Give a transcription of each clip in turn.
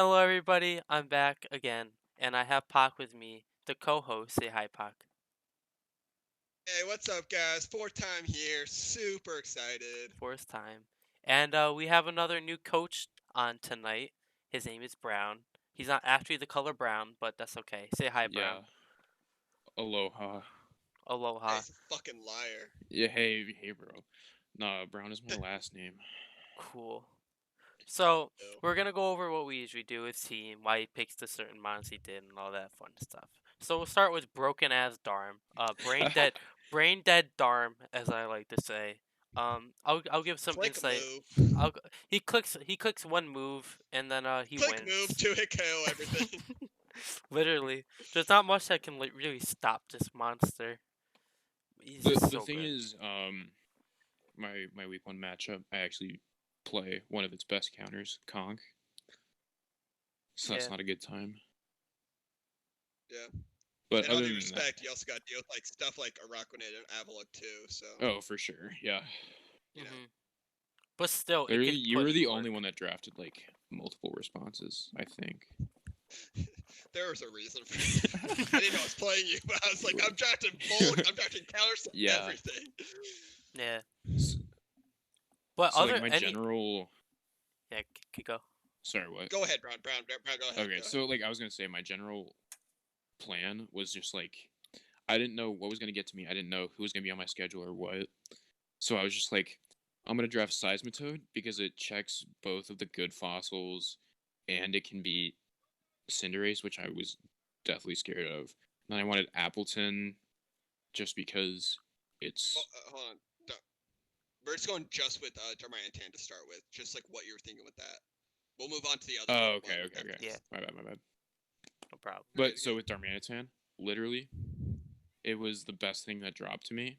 Hello, everybody. I'm back again, and I have Pac with me, the co-host. Say hi, Pac. Hey, what's up, guys? Fourth time here. Super excited. Fourth time, and we have another new coach on tonight. His name is Brown. He's not actually the color brown, but that's okay. Say hi, Brown. Yeah. Aloha. Hey, Aloha. he's a fucking liar. Yeah, hey, bro. Nah, Brown is my last name. Cool. So Ew. we're gonna go over what we usually do with team, why he picks the certain mons he did, and all that fun stuff. So we'll start with broken ass Darm, brain dead Darm, as I like to say. I'll give some Click insight. move. He clicks one move and then he Click move wins. to hit KO everything. Literally, there's not much that can really stop this monster. He's the just the so thing good. is, my week one matchup, I actually play one of its best counters, Conk. So that's Yeah. not a good time. Yeah. But And all other due than respect, you also got to deal with like stuff like Araquanid and Avalok too. So oh, for sure, yeah. you know, But still, it can You put were in the work. only one that drafted like multiple responses, I think. there was a reason for it. I didn't know I was playing you, but I was like, I'm drafting bulk, I'm drafting counters, Yeah. everything. Yeah. So, But so like other my any general. yeah, go. Sorry, what? Go ahead, Brown. Go ahead. Okay, Go so ahead. like I was gonna say, my general plan was just like I didn't know what was gonna get to me. I didn't know who was gonna be on my schedule or what. So I was just like, I'm gonna draft Seismitoad because it checks both of the good fossils, and it can beat Cinderace, which I was deathly scared of. And I wanted Appleton just because it's Hold on. We're just going just with Darmanitan to start with, just like what you were thinking with that. We'll move on to the other oh one. okay. Yeah. My bad. No problem. But so with Darmanitan, literally, it was the best thing that dropped to me.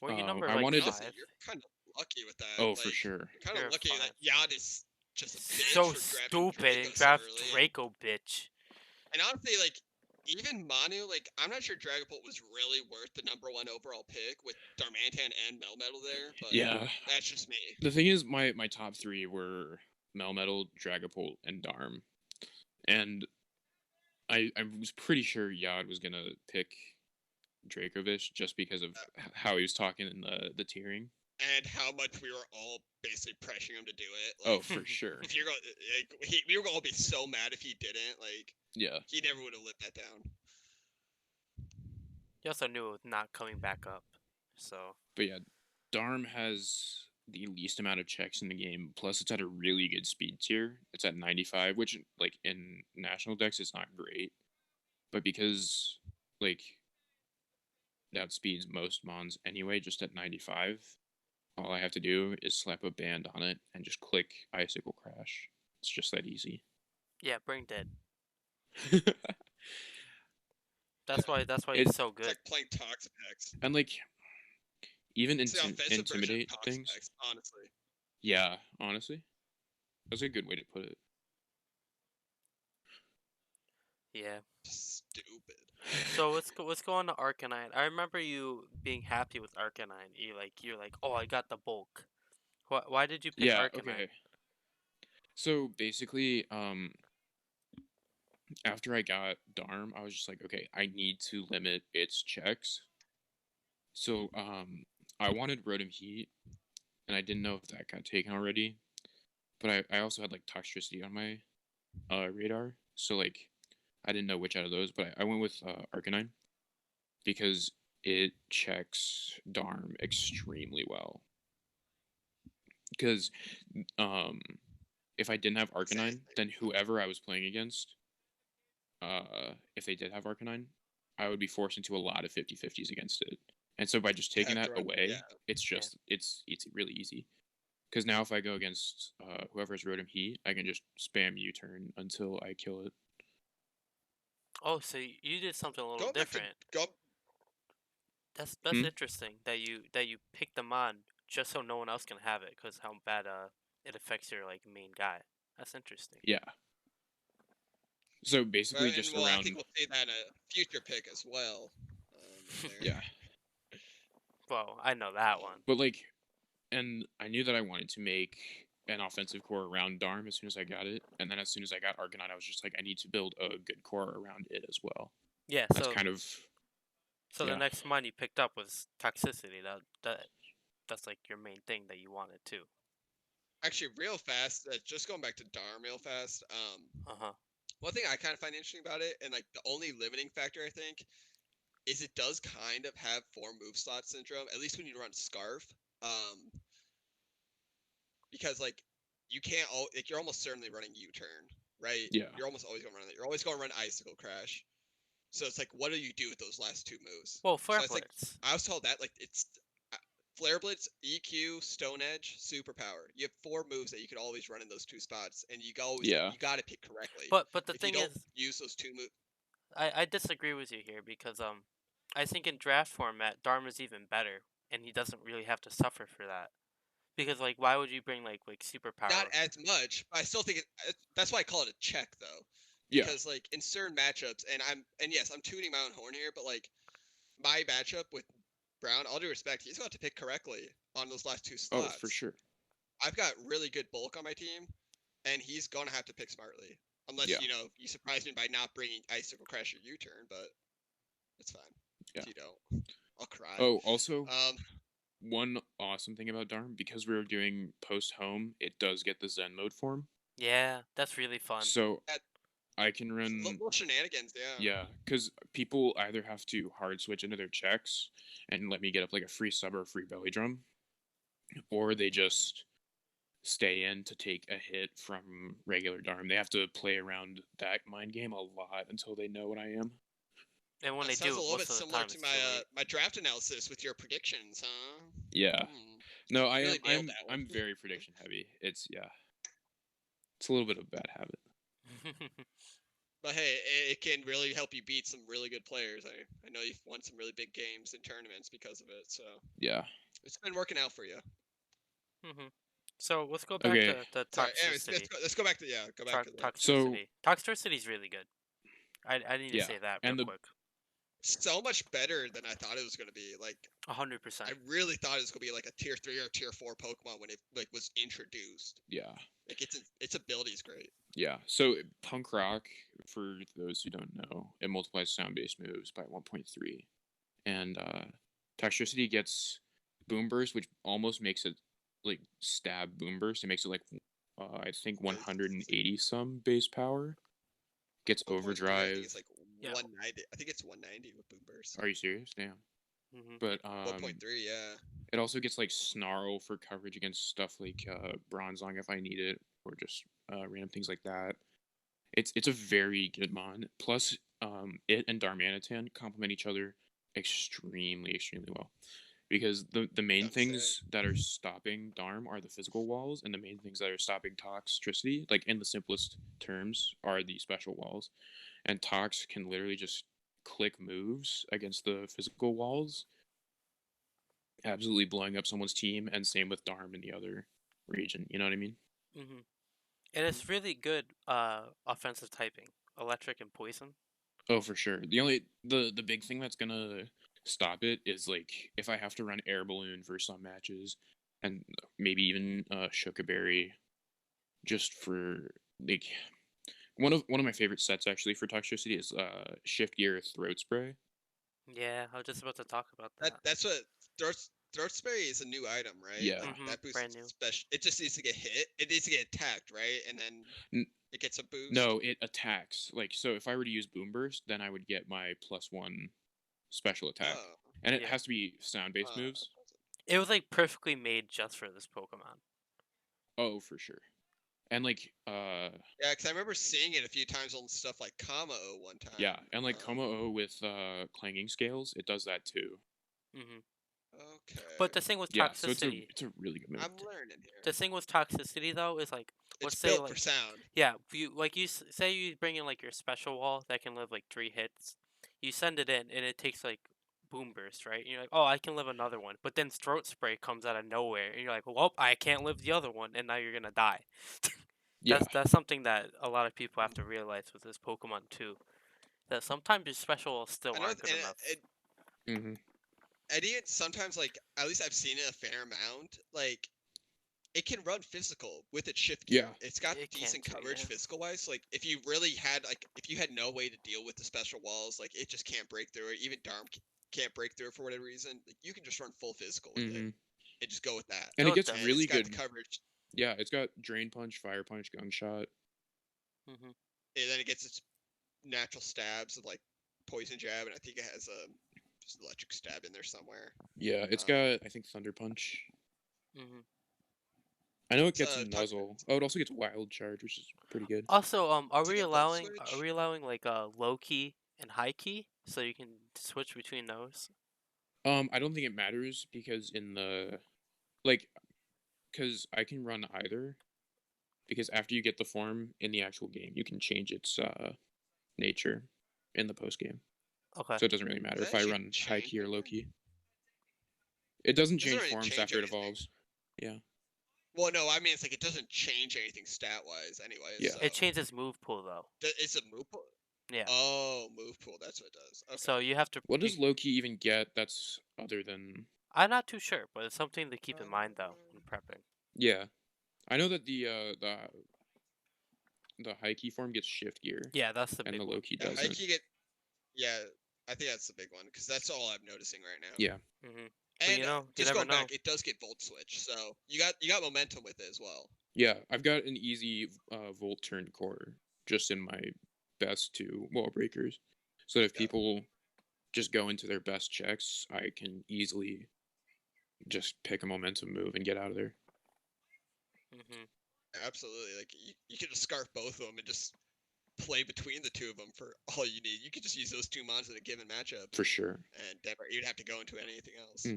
Were you number I like wanted. Honestly, 5? you're kind of lucky with that. Oh, Like, for sure. you're kind You're of lucky 5. that Yad is just a bitch So for drafting stupid Draco and so draft early. Draco, bitch. And honestly, like, even Manu, like, I'm not sure Dragapult was really worth the #1 overall pick with Darmanitan and Melmetal there, but Yeah. that's just me. The thing is, my top three were Melmetal, Dragapult, and Darm, and I was pretty sure Yad was gonna pick Dracovish just because of how he was talking in the tiering. And how much we were all basically pressuring him to do it. Oh, Like, for sure. if you're going, like, we were gonna all be so mad if he didn't. Like, Yeah. he never would have lived that down. You also knew it was not coming back up, so. But yeah, Darm has the least amount of checks in the game. Plus, it's at a really good speed tier. It's at 95, which like in national decks is not great, but because like that speeds most mons anyway, just at 95. All I have to do is slap a band on it and just click Icicle Crash. It's just that easy. Yeah, brain dead. That's why he's so It's good. like playing Toxapex. And like even It's the offensive version of intimidate things. Toxapex, honestly. Yeah, honestly, that's a good way to put it. Yeah. Stupid. So let's go on to Arcanine. I remember you being happy with Arcanine. You're like, oh, I got the bulk. Why did you pick Yeah, Arcanine? okay. So basically, after I got Darm, I was just like, okay, I need to limit its checks. So I wanted Rotom Heat, and I didn't know if that got taken already. But I also had like Toxtricity on my radar, so like I didn't know which out of those. But I went with Arcanine because it checks Darm extremely well. Because if I didn't have Arcanine, then whoever I was playing against, if they did have Arcanine, I would be forced into a lot of 50-50s against it. And so by just taking that away, it's just it's really easy. Because now if I go against whoever's Rotom Heat, I can just spam U-turn until I kill it. Oh, so you did something a little different. That's interesting that you picked them on just so no one else can have it, because how bad it affects your like main guy. That's interesting. Yeah. So basically, just around. I think we'll see that in a future pick as well. Yeah. Well, I know that one. But like, and I knew that I wanted to make an offensive core around Darm as soon as I got it, and then as soon as I got Arcanine, I was just like, I need to build a good core around it as well. Yeah, That's kind of. So the next mine you picked up was Toxicity. That's like your main thing that you wanted too. Actually, real fast, just going back to Darm real fast. One thing I kind of find interesting about it, and like the only limiting factor I think, is it does kind of have 4 move slot syndrome, at least when you run Scarf. Because like you can't like you're almost certainly running U-turn, right? Yeah. You're almost always going to run that. You're always going to run Icicle Crash. So it's like, what do you do with those last 2 moves? Well, Flare Blitz. I was told that like it's Flare Blitz, EQ, Stone Edge, Superpower. You have 4 moves that you could always run in those 2 spots, and you got to pick correctly. But the if thing you don't is, use those 2 moves. I disagree with you here because I think in draft format Darm is even better, and he doesn't really have to suffer for that. Because like, why would you bring like Superpower? Not as much. But I still think that's why I call it a check though. Because like in certain matchups, and yes, I'm tooting my own horn here, but like my matchup with Brown, all due respect, he's got to pick correctly on those last 2 slots. Oh, for sure. I've got really good bulk on my team, and he's gonna have to pick smartly. Unless you surprise me by not bringing Icicle Crash or U-turn, but it's fine. Yeah. If you don't, I'll cry. Oh, also, one awesome thing about Darm, because we were doing post home, it does get the Zen mode form. Yeah, that's really fun. So I can run little shenanigans, yeah. Yeah, because people either have to hard switch into their checks and let me get up like a free sub or a free belly drum, or they just stay in to take a hit from regular Darm. They have to play around that mind game a lot until they know what I am. And when that they do, sounds a little bit similar to my draft analysis with your predictions, huh? Yeah. No, I'm very prediction heavy. It's a little bit of a bad habit. But hey, it can really help you beat some really good players. I know you've won some really big games in tournaments because of it. So yeah, it's been working out for you. So let's go back to the Toxicity. Anyways, let's go back to Toxicity. So Toxicity is really good. I need to say that real quick. So much better than I thought it was going to be. Like 100%. I really thought it was going to be like a tier 3 or tier 4 Pokemon when it like was introduced. Yeah. Like its ability is great. Yeah. So Punk Rock, for those who don't know, it multiplies sound-based moves by 1.3, and Toxicity gets Boom Burst, which almost makes it like stab Boom Burst. It makes it like I think 180 some base power. Gets Overdrive. I think it's like 190. I think it's 190 with Boom Burst. Are you serious? Damn. But 1.3, yeah. It also gets like Snarl for coverage against stuff like Bronzong if I need it, or just random things like that. It's a very good mon. Plus, it and Darmanitan complement each other extremely well, because the main things that are stopping Darm are the physical walls, and the main things that are stopping Toxicity, like in the simplest terms, are the special walls. And Tox can literally just click moves against the physical walls, absolutely blowing up someone's team, and same with Darm in the other region. You know what I mean? And it's really good offensive typing, electric and poison. Oh, for sure. The big thing that's gonna stop it is like if I have to run Air Balloon for some matches, and maybe even Shookaberry, just for like one of my favorite sets actually for Toxicity is Shift Gear Throat Spray. Yeah, I was just about to talk about that. That's what Throat Spray is a new item, right? Yeah, like, that boost brand new. It just needs to get hit. It needs to get attacked, right? And then it gets a boost. No, it attacks. Like, so if I were to use Boom Burst, then I would get my +1 special attack, and it has to be sound-based moves. It was like perfectly made just for this Pokemon. Oh, for sure. And like yeah, because I remember seeing it a few times on stuff like Kamo-O one time. Yeah, and like Kamo-O with clanging scales, it does that too. Okay. But the thing with Toxicity, so it's a really good move. I'm learning here. The thing with Toxicity though is like, let's say built for sound. Yeah, you say you bring in like your special wall that can live like 3 hits. You send it in and it takes like Boom Burst, right? And you're like, oh, I can live another one. But then Throat Spray comes out of nowhere, and you're like, well, I can't live the other one, and now you're gonna die. That's something that a lot of people have to realize with this Pokemon too. That sometimes your special walls still aren't good enough. And even sometimes, like, at least I've seen it a fair amount. Like, it can run physical with its shift gear. Yeah. It's got decent coverage physical wise. Like if you had no way to deal with the special walls, like it just can't break through it. Even Darm can't break through it for whatever reason. Like, you can just run full physical with it and just go with that. And it gets and really it's got good the coverage. Yeah, it's got drain punch, fire punch, gung shot. And then it gets its natural stabs of like poison jab, and I think it has a just electric stab in there somewhere. Yeah, it's got I think thunder punch. I know it gets muzzle. Oh, it also gets wild charge, which is pretty good. Also, are we allowing like low key and high key so you can switch between those? I don't think it matters because because I can run either. Because after you get the form in the actual game, you can change its nature in the post game. Okay. So it doesn't really matter if I run high key or low key. It doesn't change forms after it evolves. Yeah. Well, no, I mean it's like it doesn't change anything stat wise, anyway. Yeah. So. It changes move pool though. It's a move pool. Yeah. Oh, move pool. That's what it does. Okay. So you have to. What does low key even get? That's other than. I'm not too sure, but it's something to keep in mind though when prepping. Yeah, I know that the high key form gets shift gear. Yeah, that's the big one. And the low key doesn't. High key yeah, I think that's the big one because that's all I'm noticing right now. Yeah. And just going back, it does get volt switch, so you got momentum with it as well. Yeah, I've got an easy volt turn core just in my best 2 wall breakers, so that if people just go into their best checks, I can easily just pick a momentum move and get out of there. Absolutely, like you could just scarf both of them and just play between the two of them for all you need. You could just use those 2 mons in a given matchup. For sure. And never, you'd have to go into anything else.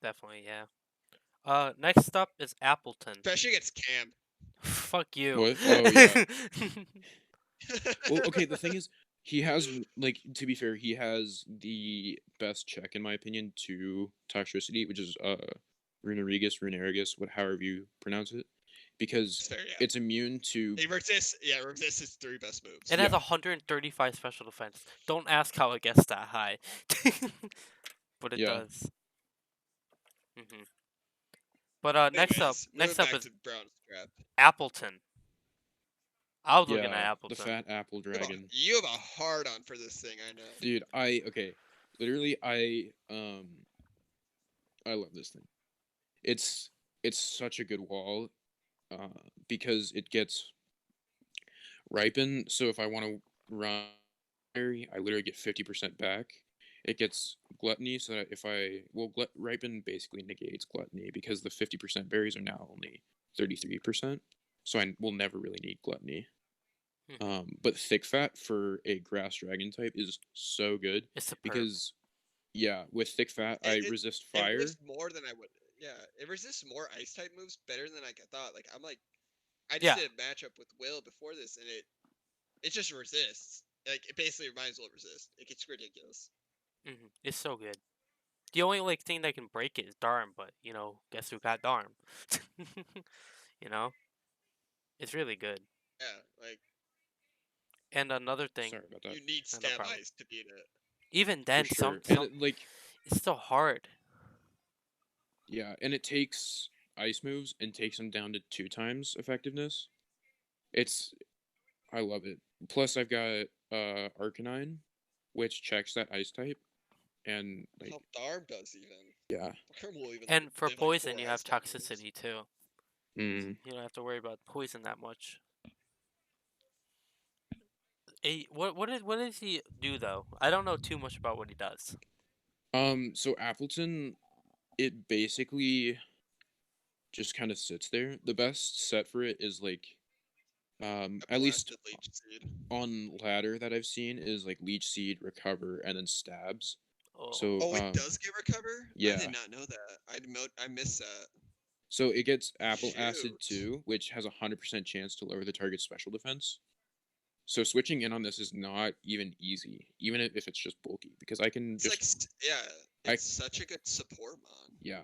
Definitely, yeah. Next up is Appleton. Especially against Cam. Fuck you. What? Oh, yeah. Well, okay, the thing is, he has, like, to be fair, he has the best check, in my opinion, to Toxicity, which is, Runerigus, however you pronounce it. Because it's immune to... It resists its 3 best moves. It has 135 special defense. Don't ask how it gets that high. But it does. But next up is Appleton. I was looking at Appleton. The fat apple dragon. You have a hard on for this thing, I know. Dude, literally, I love this thing. It's such a good wall, because it gets ripen. So if I want to run, I literally get 50% back. It gets gluttony, so that ripen basically negates gluttony because the 50% berries are now only 33%. So I will never really need gluttony. But thick fat for a grass dragon type is so good because, with thick fat I resist fire. It resists more than I would. Yeah, it resists more ice type moves better than I thought. Like I just did a matchup with Will before this, and it just resists. Like it basically reminds Will resist. It gets ridiculous. It's so good. The only thing that can break it is Darm, but guess who got Darm? It's really good. Yeah, and another thing. Sorry about that. You need stab ice to beat it. Even then, sure. it's still hard. Yeah, and it takes ice moves and takes them down to 2 times effectiveness. I love it. Plus, I've got Arcanine, which checks that ice type. And Darm does even. Yeah. Darm will even and for poison, you have toxicity too. You don't have to worry about poison that much. What does he do though? I don't know too much about what he does. So Appleton, it basically just kind of sits there. The best set for it is at least on ladder that I've seen is Leech Seed, Recover, and then Stabs. So, it does get Recover? Yeah. I did not know that. I missed that. So it gets Apple Acid too, which has 100% chance to lower the target's special defense. So switching in on this is not even easy, even if it's just bulky, because I can it's such a good support mon. Yeah,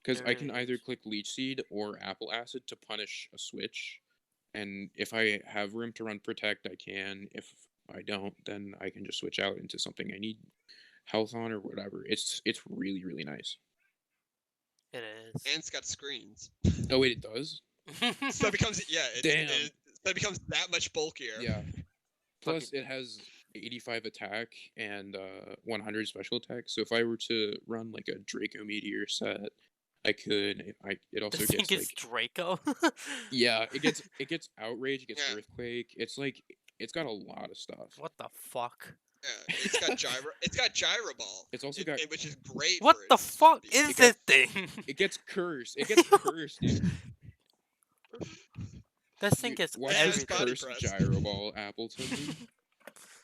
because I can either click Leech Seed or Apple Acid to punish a switch, and if I have room to run Protect, I can. If I don't, then I can just switch out into something I need health on or whatever. It's really, really nice. It is. And it's got screens. Oh wait, it does? So it becomes that becomes that much bulkier. Yeah. Plus, it has 85 attack and 100 special attack. So if I were to run like a Draco Meteor set, I could. It also this gets thing like Draco. yeah, it gets outrage, it gets earthquake. It's like it's got a lot of stuff. What the fuck? Yeah, it's got gyro ball. It's also got which is great. What the fuck is this thing? It gets cursed. It gets cursed, dude. This thing gets watch this cursed gyro ball, Appleton.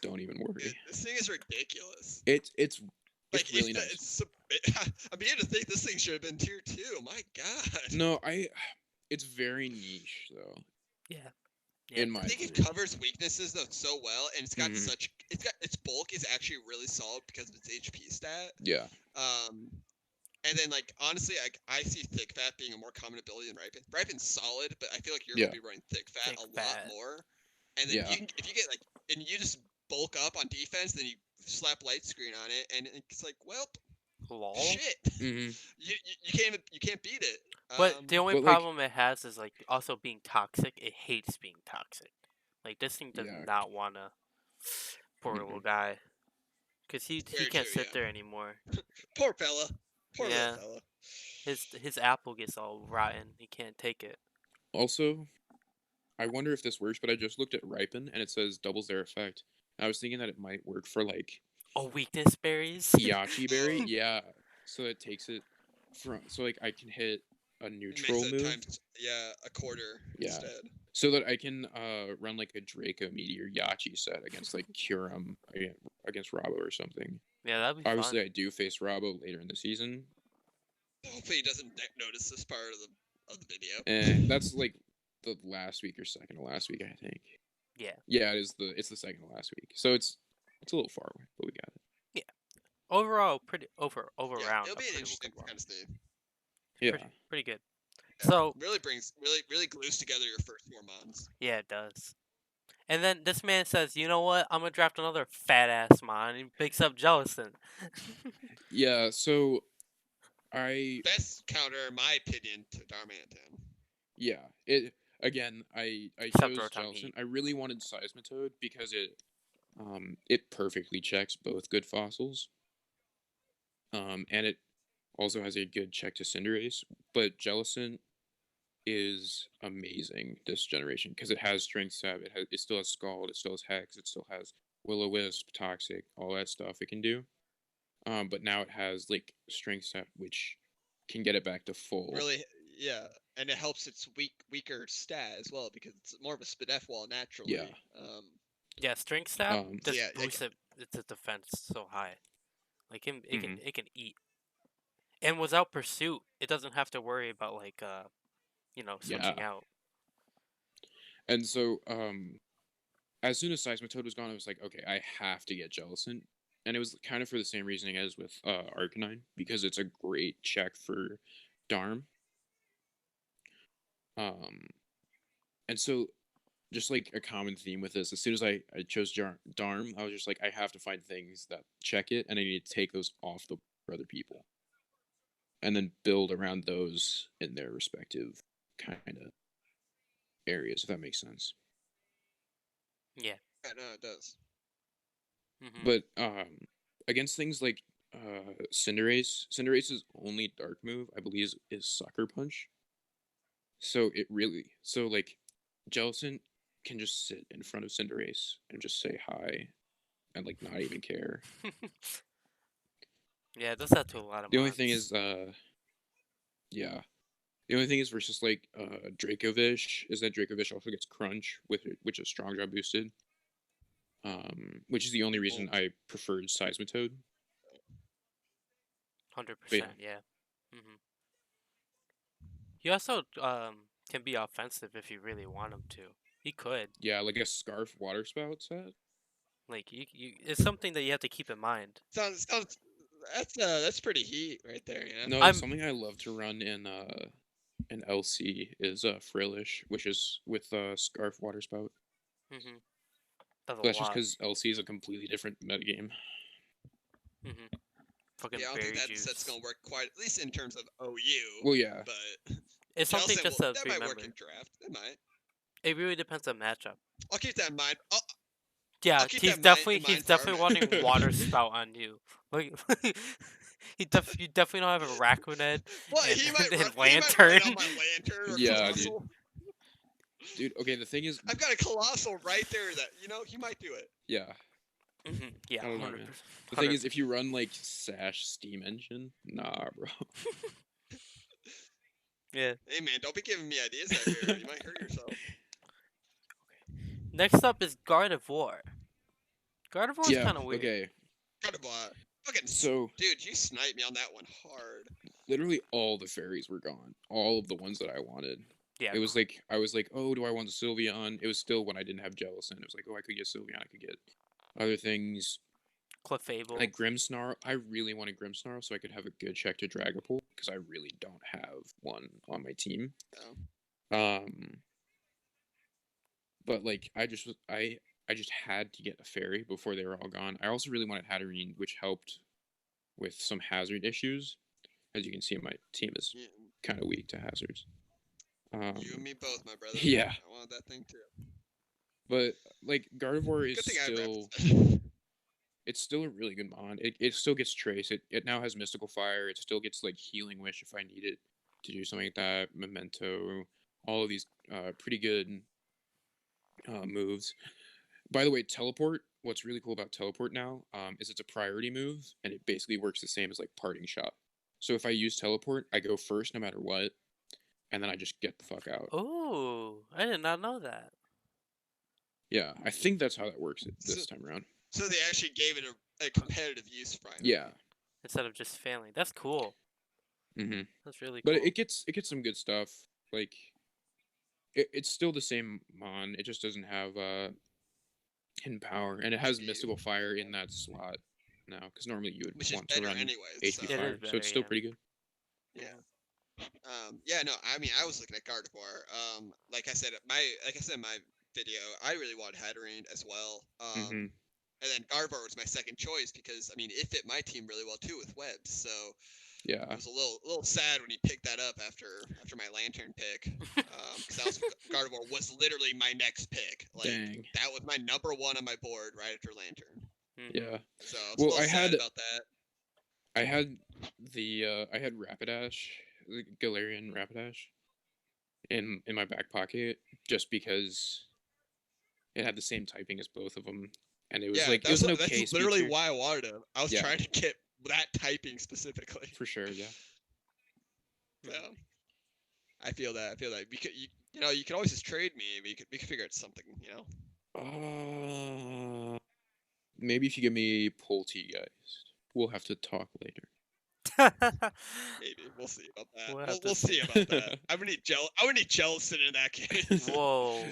Don't even worry. Dude, this thing is ridiculous. It's really nice. I'm beginning to think this thing should have been tier 2. My god. No, it's very niche though. Yeah. I think it covers weaknesses though so well, and it's got its bulk is actually really solid because of its HP stat. Yeah. And then like honestly, I see thick fat being a more common ability than ripen. Ripen's solid, but I feel like you're gonna be running thick fat lot more. And then if you get like and you just bulk up on defense, then you slap light screen on it, and it's like, well, lol. Shit. You can't beat it. But the only problem it has is like also being toxic. It hates being toxic. Like this thing does not wanna. Poor little guy, because he can't sit there anymore. Poor fella. Poor little fella. His apple gets all rotten. He can't take it. Also, I wonder if this works, but I just looked at ripen and it says doubles their effect. I was thinking that it might work for like weakness berries. Yachi berry, yeah. So it takes it from like I can hit a neutral move. A quarter instead. So that I can run like a Draco Meteor Yachi set against like Kyurem against Rabo or something. Yeah, that'd be Obviously, fun. I do face Rabo later in the season. Hopefully, he doesn't notice this part of the video. And that's like the last week or second to last week, I think. Yeah. Yeah, it's the second to last week. So it's a little far away, but we got it. Yeah. Overall, pretty round. It'll be an interesting kind of thing. Yeah. Pretty good. Yeah, so really glues together your first 4 mons. Yeah, it does. And then this man says, "You know what? I'm gonna draft another fat ass mon." And he picks up Jellison. Yeah. So best counter, in my opinion, to Darmantan. Yeah. I chose Jellison. I really wanted Seismitoad because it perfectly checks both good fossils. And it also has a good check to Cinderace, but Jellison is amazing this generation because it has Strength Stab, it still has Scald, it still has Hex, it still has Will-O-Wisp, Toxic, all that stuff it can do. But now it has like Strength Stab, which can get it back to full. Really, yeah, and it helps its weaker stat as well because it's more of a Spadef wall naturally. Yeah. Strength Stab just boosts its defense so high. Like it can eat. And without Pursuit, it doesn't have to worry about like switching out. And so as soon as Seismitoad was gone, I was like, okay, I have to get Jellison. And it was kind of for the same reasoning as with Arcanine, because it's a great check for Darm. And so just like a common theme with this, as soon as I chose Darm, I was just like, I have to find things that check it, and I need to take those off the for other people. And then build around those in their respective kind of areas, if that makes sense. Yeah. Yeah, no, it does. But against things like Cinderace's only dark move, I believe, is Sucker Punch. So like Jellison can just sit in front of Cinderace and just say hi and like not even care. Yeah, it does that to a lot of The only thing is the only thing is versus like Dracovish is that Dracovish also gets Crunch which is Strong Jaw boosted. Which is the only reason I preferred Seismitoad. 100%, yeah. He also can be offensive if you really want him to. He could. Yeah, like a Scarf Water Spout set. Like it's something that you have to keep in mind. Sounds that's pretty heat right there, yeah. No, something I love to run in LC is Frillish, which is with Scarf Water Spout. That's just because LC is a completely different metagame. fucking I don't berry think that juice. set's gonna work quite, at least in terms of OU. Well, yeah. But it's something just to that remember. might work in draft. It might. It really depends on matchup. I'll keep that in mind. Yeah, he's definitely wanting water spout on you. Like, you definitely don't have a raccoon head. What, and, he might and run, lantern. He might run on my lantern or yeah, colossal. Dude, okay, the thing is, I've got a colossal right there that he might do it. Yeah. Yeah, 100%. Man. The thing is, if you run like Sash Steam Engine, nah, bro. Yeah. Hey man, don't be giving me ideas out here. You might hurt yourself. Next up is Gardevoir. Gardevoir is kind of weird. Okay. Gardevoir. Fucking dude, you sniped me on that one hard. Literally all the fairies were gone. All of the ones that I wanted. Yeah. It was like, I was like, oh, do I want the Sylveon? It was still when I didn't have Jellicent. It was like, oh, I could get Sylveon. I could get other things. Clefable. Like Grimmsnarl. I really wanted Grimmsnarl so I could have a good check to Dragapult because I really don't have one on my team. Oh. But like I just had to get a fairy before they were all gone. I also really wanted Hatterene, which helped with some hazard issues. As you can see, my team is kind of weak to hazards. You and me both, my brother. Yeah. I wanted that thing too. But like Gardevoir is still, it's still a really good mon. It still gets Trace. It now has Mystical Fire. It still gets like Healing Wish if I need it to do something like that. Memento. All of these pretty good moves. By the way, Teleport. What's really cool about Teleport now is it's a priority move, and it basically works the same as like Parting Shot. So if I use Teleport, I go first no matter what, and then I just get the fuck out. Oh, I did not know that. Yeah, I think that's how that works this time around. So they actually gave it a competitive use finally. Yeah. Instead of just failing. That's cool. Mm-hmm. That's really cool. But it gets some good stuff. Like, it's still the same mon. It just doesn't have hidden power, and it has Mystical Fire in that slot now, because normally you would want to run HP Fire, so it's still pretty good. Yeah. No, I mean, I was looking at Gardevoir. Like I said in my video, I really wanted Hatterene as well. And then Gardevoir was my second choice because, I mean, it fit my team really well too with webs. So yeah, I was a little sad when he picked that up after my Lantern pick, because Gardevoir was literally my next pick. Like, dang. That was my number one on my board right after Lantern. Yeah. So I was sad about that. I had Rapidash, the Galarian Rapidash, in my back pocket just because it had the same typing as both of them, and it was it was an okay. That's literally why I wanted him. I was trying to get that typing specifically. For sure, yeah. So I feel that. Because you can always just trade me. We could figure out something. Maybe if you give me Poltegeist, we'll have to talk later. Maybe we'll see about that. We'll see about that. I would need Jellicent in that case. Whoa.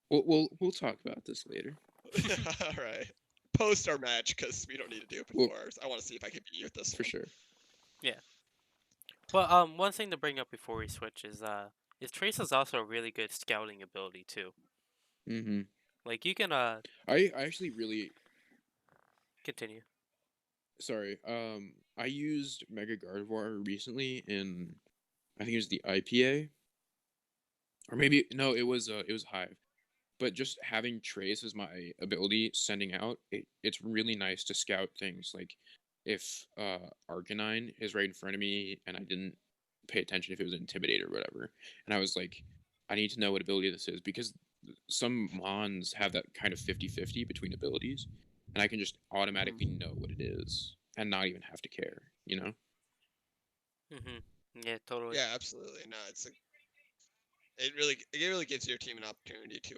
We'll talk about this later. All right. Post our match because we don't need to do it before. I want to see if I can beat you with this. For sure. Yeah. Well, one thing to bring up before we switch is Trace is also a really good scouting ability too. Mm-hmm. Like you can I actually really continue. Sorry. I used Mega Gardevoir recently in, I think it was the IPA, or maybe no, it was Hive. But just having Trace as my ability, sending out, it's really nice to scout things. Like if Arcanine is right in front of me and I didn't pay attention if it was Intimidate or whatever, and I was like, I need to know what ability this is, because some mons have that kind of 50-50 between abilities, and I can just automatically know what it is and not even have to care, Yeah, totally. Yeah, absolutely. No, it really gives your team an opportunity to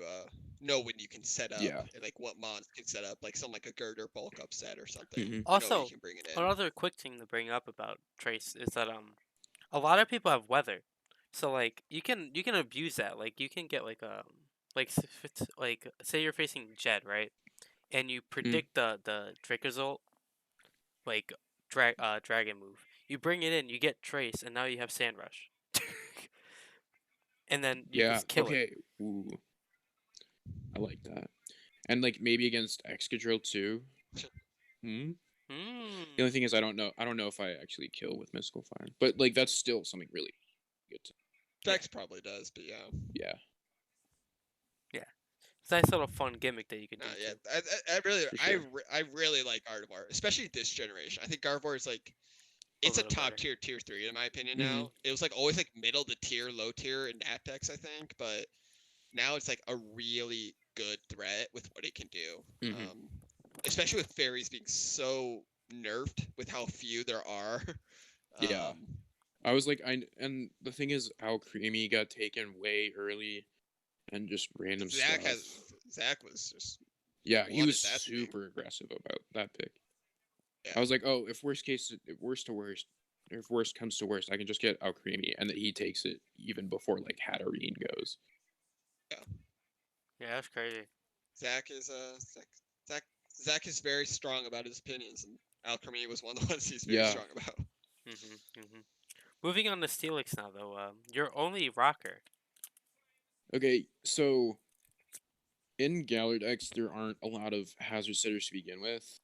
know when you can set up, and like what mons can set up, like something like a Girder bulk up set or something. Also, another quick thing to bring up about Trace is that a lot of people have weather, so like you can abuse that. Like you can get like say you're facing Jed, right, and you predict the Dracozolt like dragon move. You bring it in, you get Trace, and now you have Sand Rush. And then you just kill it. Ooh. I like that. And like maybe against Excadrill too. The only thing is I don't know if I actually kill with Mystical Fire. But like that's still something really good to... Vex probably does, but yeah. Yeah. Yeah. It's a nice little fun gimmick that you can do. Yeah, I really like Gardevoir, especially this generation. I think Gardevoir is like it's a top tier 3 in my opinion now. It was like always like middle to tier, low tier in Nat decks, I think, but now it's like a really good threat with what it can do. Especially with fairies being so nerfed with how few there are. Yeah. I was like, and the thing is, how Creamy got taken way early, and just random stuff. Zach was just... Yeah, he was super aggressive about that pick. Yeah. I was like, oh, if worst comes to worst, I can just get Alcremie, and that he takes it even before like Hatterene goes. Yeah. Yeah, that's crazy. Zach is very strong about his opinions, and Alcremie was one of the ones he's very strong about. Moving on to Steelix now, though. You're only rocker. Okay, so in Galar decks, there aren't a lot of hazard sitters to begin with.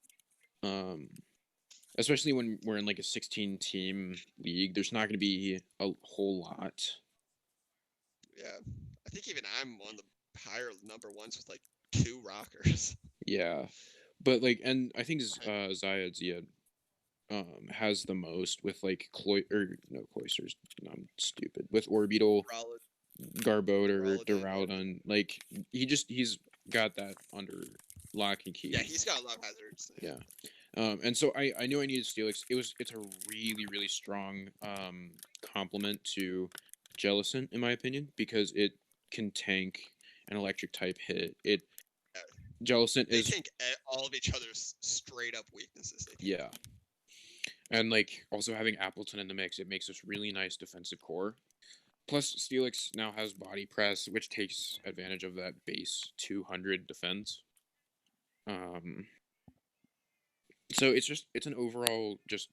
Especially when we're in like a 16-team league, there's not going to be a whole lot. Yeah, I think even I'm one of the higher number ones with like 2 rockers. Yeah, but like, and I think Zia has the most with like Cloisters. No, I'm stupid. With Orbital, Garbodor, Duraludon. Like he's got that under lock and key. Yeah, he's got a lot of hazards. Yeah. And so I knew I needed Steelix. It's a really, really strong complement to Jellicent, in my opinion, because it can tank an electric type hit. Jellicent they tank all of each other's straight up weaknesses. Yeah. And like also having Appleton in the mix, it makes this really nice defensive core. Plus Steelix now has body press, which takes advantage of that base 200 defense. So it's an overall just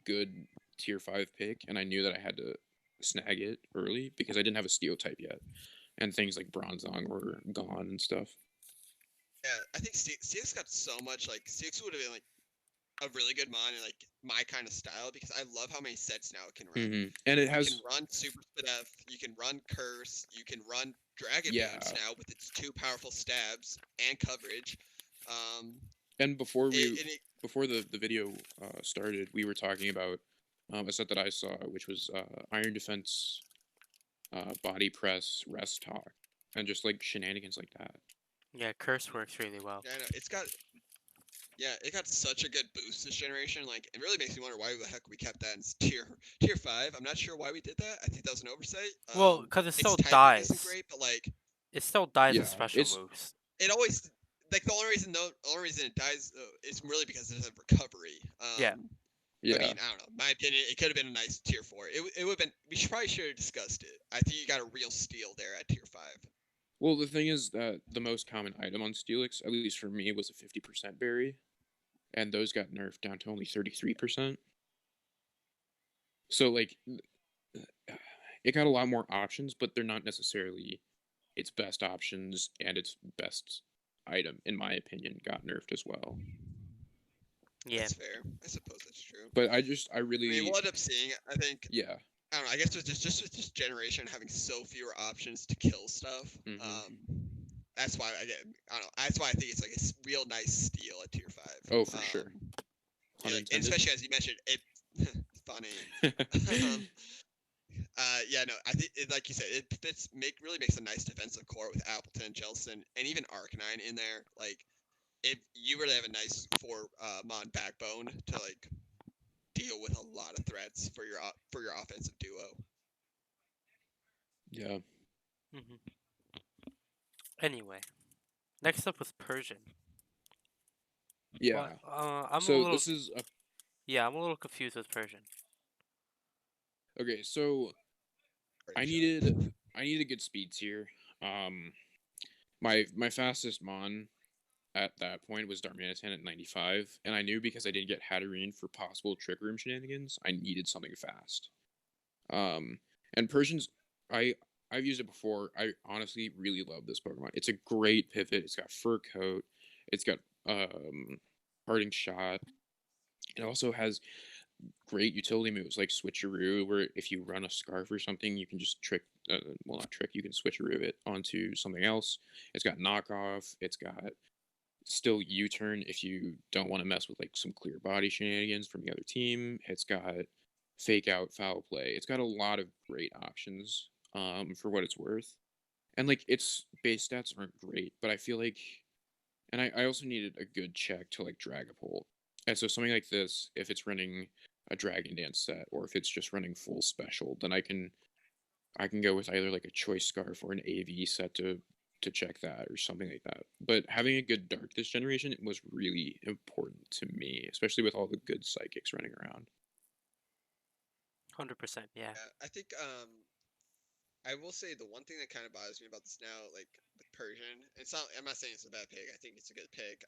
good tier 5 pick, and I knew that I had to snag it early because I didn't have a steel type yet, and things like Bronzong were gone and stuff. Yeah, I think Steelix got so much, like, Steelix would have been like a really good mon in like my kind of style, because I love how many sets now it can run. And it has... You can run Super Spidef, you can run Curse, you can run Dragon Boots now with its 2 powerful stabs and coverage. And before the video started, we were talking about a set that I saw, which was Iron Defense, Body Press, Rest Talk, and just like shenanigans like that. Yeah, Curse works really well. Yeah, I know. It got such a good boost this generation. Like, it really makes me wonder why the heck we kept that in tier 5. I'm not sure why we did that. I think that was an oversight. Well, because it still dies. Isn't great, but like it still dies with special moves. It always, like, the only reason it dies is really because it has recovery. Yeah. I mean, I don't know. In my opinion, it could have been a nice tier 4. It would have been. We probably should have discussed it. I think you got a real steal there at tier 5. Well, the thing is that the most common item on Steelix, at least for me, was a 50% berry, and those got nerfed down to only 33%. So, like, it got a lot more options, but they're not necessarily its best options, and its best item, in my opinion, got nerfed as well. Yeah, that's fair. I suppose that's true. But I really... I mean, we'll end up seeing it, I think. Yeah. I don't know. I guess with just with this generation having so fewer options to kill stuff, that's why I don't know. That's why I think it's like a real nice steal at tier 5. Oh, for sure. Yeah, and especially as you mentioned, it funny. Yeah, no, I think like you said, it really makes a nice defensive core with Appleton, Jellicent, and even Arcanine in there. Like, you really have a nice 4 mon backbone to like deal with a lot of threats for your offensive duo. Yeah. Anyway, next up was Persian. Yeah. Well, this is a... Yeah, I'm a little confused with Persian. Okay, so I needed a good speed tier. My fastest mon at that point was Darmanitan at 95, and I knew because I didn't get Hatterene for possible Trick Room shenanigans, I needed something fast. And Persian's, I've used it before. I honestly really love this Pokemon. It's a great pivot. It's got Fur Coat. It's got Parting Shot. It also has great utility moves like switcheroo, where if you run a scarf or something, you can just well, not trick, you can switcheroo it onto something else. It's got knockoff. It's got still U-turn if you don't want to mess with like some clear body shenanigans from the other team. It's got fake out foul play. It's got a lot of great options for what it's worth. And like its base stats aren't great, but I feel like, and I also needed a good check to like drag a pull. And so something like this, if it's running a Dragon Dance set or if it's just running full special, then I can go with either like a choice scarf or an AV set to check that or something like that. But having a good dark this generation was really important to me, especially with all the good psychics running around. 100%, yeah. I think I will say the one thing that kind of bothers me about this now, like with Persian, I'm not saying it's a bad pick. I think it's a good pick.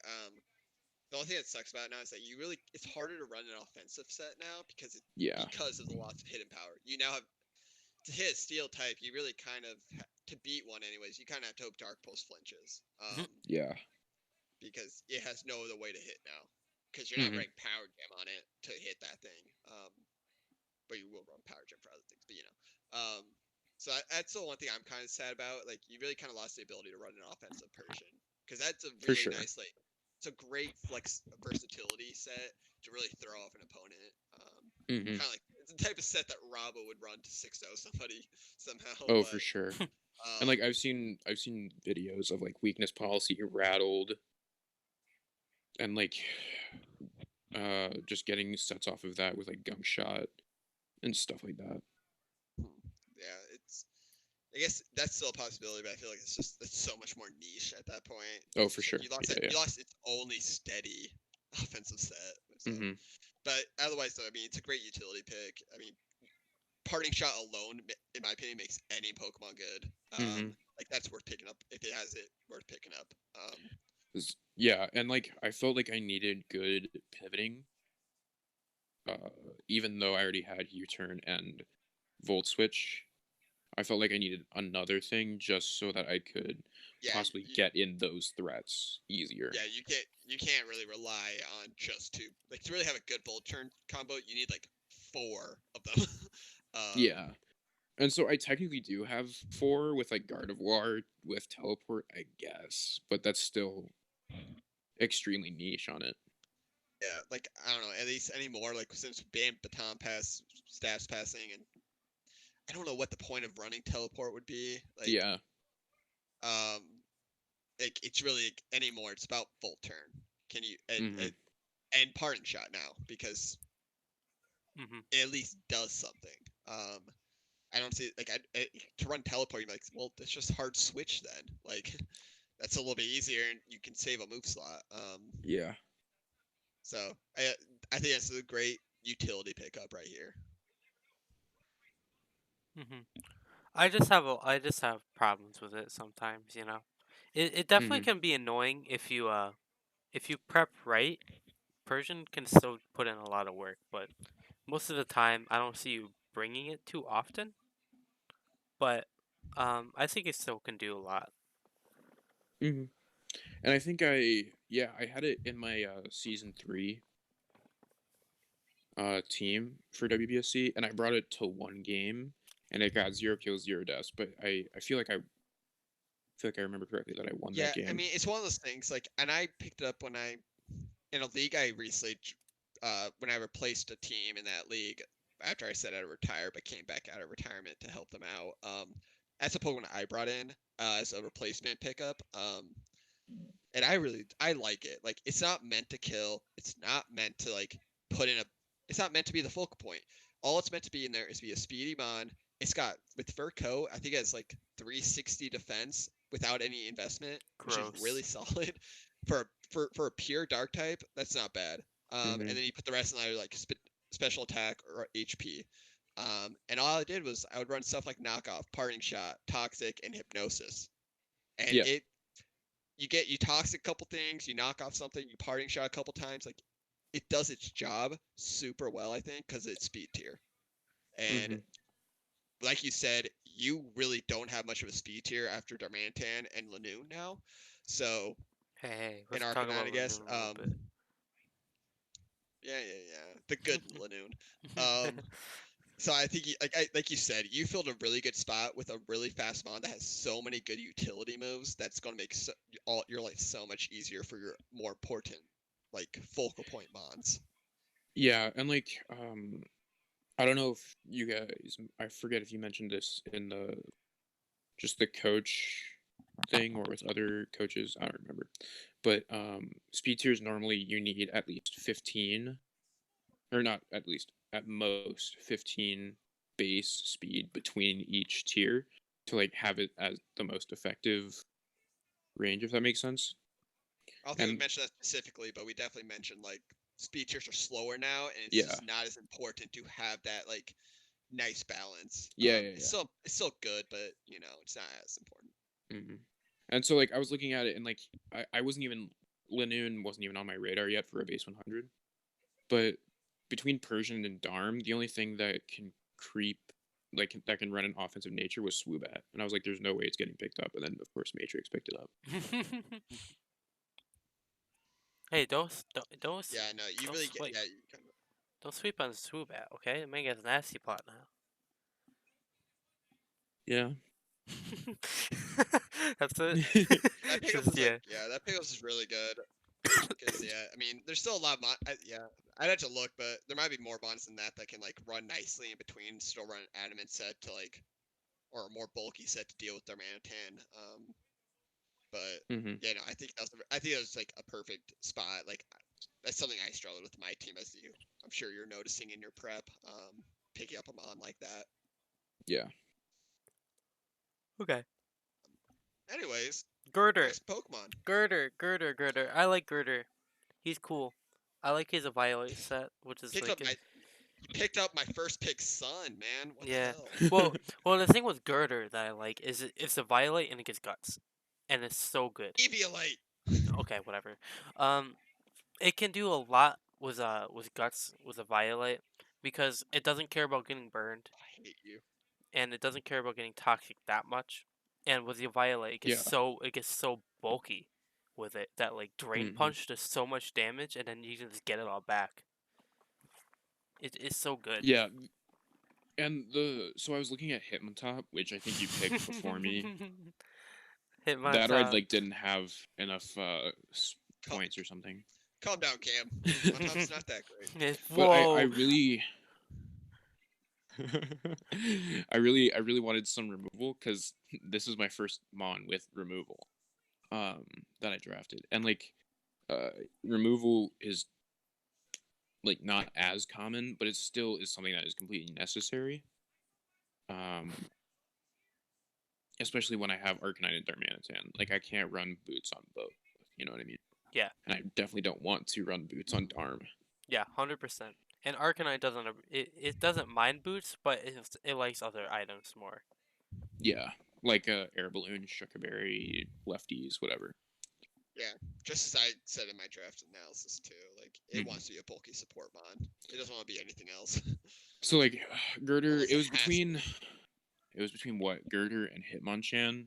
The only thing that sucks about it now is that it's harder to run an offensive set now because of the loss of hidden power. You now have to hit a steel type. You really kind of to beat one anyways. You kind of have to hope Dark Pulse flinches. Because it has no other way to hit now. Because you're not running Power Jam on it to hit that thing. But you will run Power Jam for other things. But so that's the one thing I'm kind of sad about. Like you really kind of lost the ability to run an offensive Persian because that's a really nice like. It's a great flex versatility set to really throw off an opponent. Kind of like it's the type of set that Rabo would run to 6-0 somebody somehow. Oh, but, for sure. And like I've seen videos of like weakness policy rattled, and like just getting sets off of that with like gunk shot and stuff like that. Yeah, I guess that's still a possibility, but I feel like it's so much more niche at that point. Oh, for sure. You lost its only steady offensive set. So. But otherwise, though, I mean, it's a great utility pick. I mean, Parting Shot alone, in my opinion, makes any Pokemon good. Like that's worth picking up if it has it. Worth picking up. Yeah, and like I felt like I needed good pivoting. Even though I already had U-turn and Volt Switch, I felt like I needed another thing just so that I could possibly get in those threats easier. Yeah, you can't really rely on just two. Like to really have a good Volt turn combo, you need like 4 of them. Yeah. And so I technically do have 4 with like Gardevoir with Teleport, I guess, but that's still extremely niche on it. Yeah, like I don't know, at least anymore, like since Baton Pass, Stats Passing, and I don't know what the point of running Teleport would be. Like, yeah. Like it's really anymore. It's about Volt Turn. Can you and Parting Shot now because it at least does something. I don't see like to run Teleport. You're like, well, it's just hard switch then. Like that's a little bit easier, and you can save a move slot. Yeah. So I think that's a great utility pickup right here. I just have problems with it sometimes. You know, it definitely can be annoying if you prep right. Persian can still put in a lot of work, but most of the time I don't see you bringing it too often. But I think it still can do a lot. And I think I had it in my season 3 team for WBSC, and I brought it to 1 game, and it got 0 kills, 0 deaths. But I feel like I remember correctly that I won that game. Yeah, I mean it's one of those things. Like, and I picked it up when in a league I recently when I replaced a team in that league after I said I'd retire, but came back out of retirement to help them out. That's a Pokemon I brought in as a replacement pickup. And I like it. Like it's not meant to kill. It's not meant to like it's not meant to be the focal point. All it's meant to be in there is be a speedy mon. It's got with fur coat, I think it has like 360 defense without any investment, which is really solid for a pure dark type. That's not bad. And then you put the rest in there like special attack or HP. And all I did was I would run stuff like knockoff, parting shot, toxic, and hypnosis. And you toxic a couple things, you knock off something, you parting shot a couple times. Like it does its job super well, I think, because it's speed tier. And like you said, you really don't have much of a speed tier after Darmanitan and Lanoon now. So hey, let's talk about I guess. Yeah. The good Lanoon. So I think, like you said, you filled a really good spot with a really fast mod that has so many good utility moves. That's going to make your life so much easier for your more important, like, focal point mods. Yeah, and like, I don't know if you guys, I forget if you mentioned this in just the coach thing or with other coaches. I don't remember, but speed tiers normally you need at least 15, or not at least, at most 15 base speed between each tier to like have it as the most effective range, if that makes sense. I don't think we mentioned that specifically, but we definitely mentioned, like, speed tiers are slower now, and it's just not as important to have that, like, nice balance. It's still good, but it's not as important. Mm-hmm. And so like I was looking at it, and like I wasn't even, Lanoon wasn't even on my radar yet for a base 100, but between Persian and Darm, the only thing that can creep, like that can run an offensive nature, was Swoobat, and I was like, there's no way it's getting picked up, and then of course Matrix picked it up. Hey, don't. Yeah, no, you really get. Yeah, don't sweep on Swoobat, okay? It may get a nasty plot now. Yeah. That's it. That pickles that pickles is really good. Because I mean, there's still a lot of I'd have to look, but there might be more bonds than that can like run nicely in between. Still run an adamant set to like, or a more bulky set to deal with their Manatan. But yeah, no, I think that was like a perfect spot. Like, that's something I struggled with my team, as I'm sure you're noticing in your prep. Picking up a mon like that. Yeah. Okay. Anyways, Girder. Next Pokemon. Girder. I like Girder. He's cool. I like his Violet set, which is you picked up my first pick, Sun, man. What the hell? well, the thing with Girder that I like is it's a Violet and it gets Guts, and it's so good. Eviolite. Okay, whatever. It can do a lot with Guts with a Violet because it doesn't care about getting burned. I hate you. And it doesn't care about getting toxic that much. And with the Violet, it gets so bulky with it that like Drain Punch does so much damage, and then you can just get it all back. It's so good. Yeah. And so I was looking at Hitmontop, which I think you picked before me. Hitmontop. That ride like didn't have enough points or something. Calm down, Cam. Hitmontop's not that great. But I really I really wanted some removal, because this is my first mon with removal that I drafted, and like removal is like not as common, but it still is something that is completely necessary, especially when I have Arcanine and Darmanitan. Like, I can't run Boots on both, you know what I mean? Yeah. And I definitely don't want to run Boots on Darm. Yeah, 100%. And Arcanine it doesn't mind Boots, but it likes other items more. Yeah, like Air Balloon, Shuckaberry, Lefties, whatever. Yeah, just as I said in my draft analysis too, like, it wants to be a bulky support mon. It doesn't want to be anything else. So like Girder, it was between what, Girder and Hitmonchan.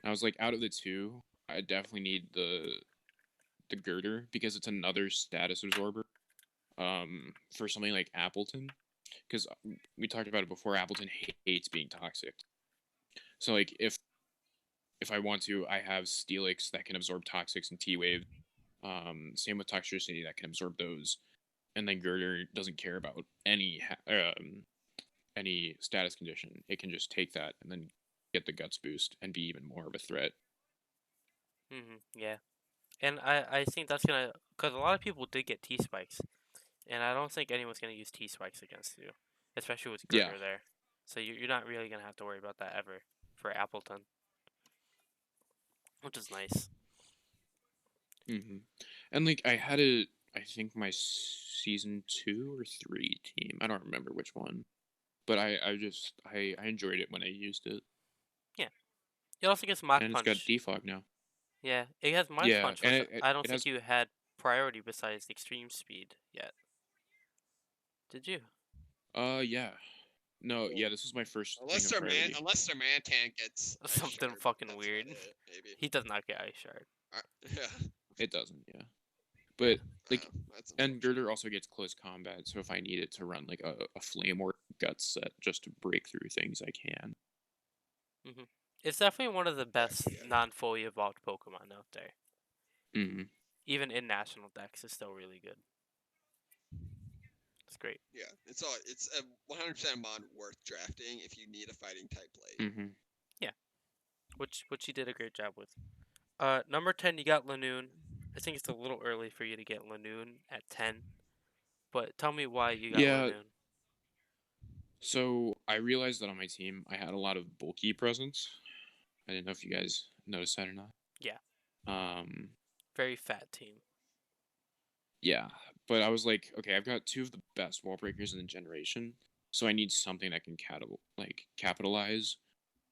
I was like, out of the two, I definitely need the Girder, because it's another status absorber for something like Appleton, because we talked about it before. Appleton hates being toxic. So like if I want to, I have Steelix that can absorb Toxics and T-Wave. Same with Toxtricity that can absorb those. And then Girder doesn't care about any status condition. It can just take that and then get the Guts boost and be even more of a threat. Yeah. And I think that's gonna, because a lot of people did get T-Spikes. And I don't think anyone's gonna use T-Spikes against you. Especially with Girder there. So you're not really gonna have to worry about that ever for Appleton. Which is nice. And like I think my season 2 or 3 team, I don't remember which one, but I enjoyed it when I used it. Yeah. It also gets Mach Punch. And it's got Defog now. Yeah, it has Mach Punch, which I don't think you had priority besides extreme speed yet. Did you? Yeah. No, yeah, this was my first. Unless their Mantan gets something fucking weird. He does not get Ice Shard. Yeah. It doesn't, yeah. But like, and Girder also gets close combat, so if I need it to run like a flame or guts set just to break through things, I can. Mm-hmm. It's definitely one of the best non-fully evolved Pokemon out there. Mm-hmm. Even in national decks, it's still really good. It's great. Yeah, it's a 100% mod worth drafting if you need a fighting type late. Mm-hmm. Yeah, which you did a great job with. Number 10, you got Lanoon. I think it's a little early for you to get Lanoon at 10, but tell me why you got Lanoon. So I realized that on my team, I had a lot of bulky presence. I didn't know if you guys noticed that or not. Yeah. Very fat team. Yeah, but I was like, okay, I've got two of the best wall breakers in the generation, so I need something that can capitalize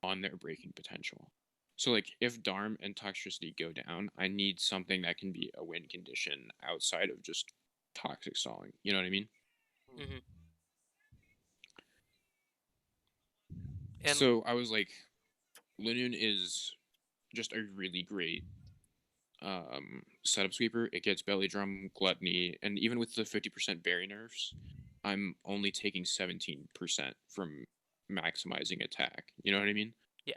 on their breaking potential. So like, if Darm and Toxicity go down, I need something that can be a win condition outside of just toxic stalling. You know what I mean? Mm-hmm. So I was like, Linoon is just a really great setup sweeper. It gets belly drum, gluttony, and even with the 50% berry nerfs, I'm only taking 17% from maximizing attack. You know what I mean? Yeah.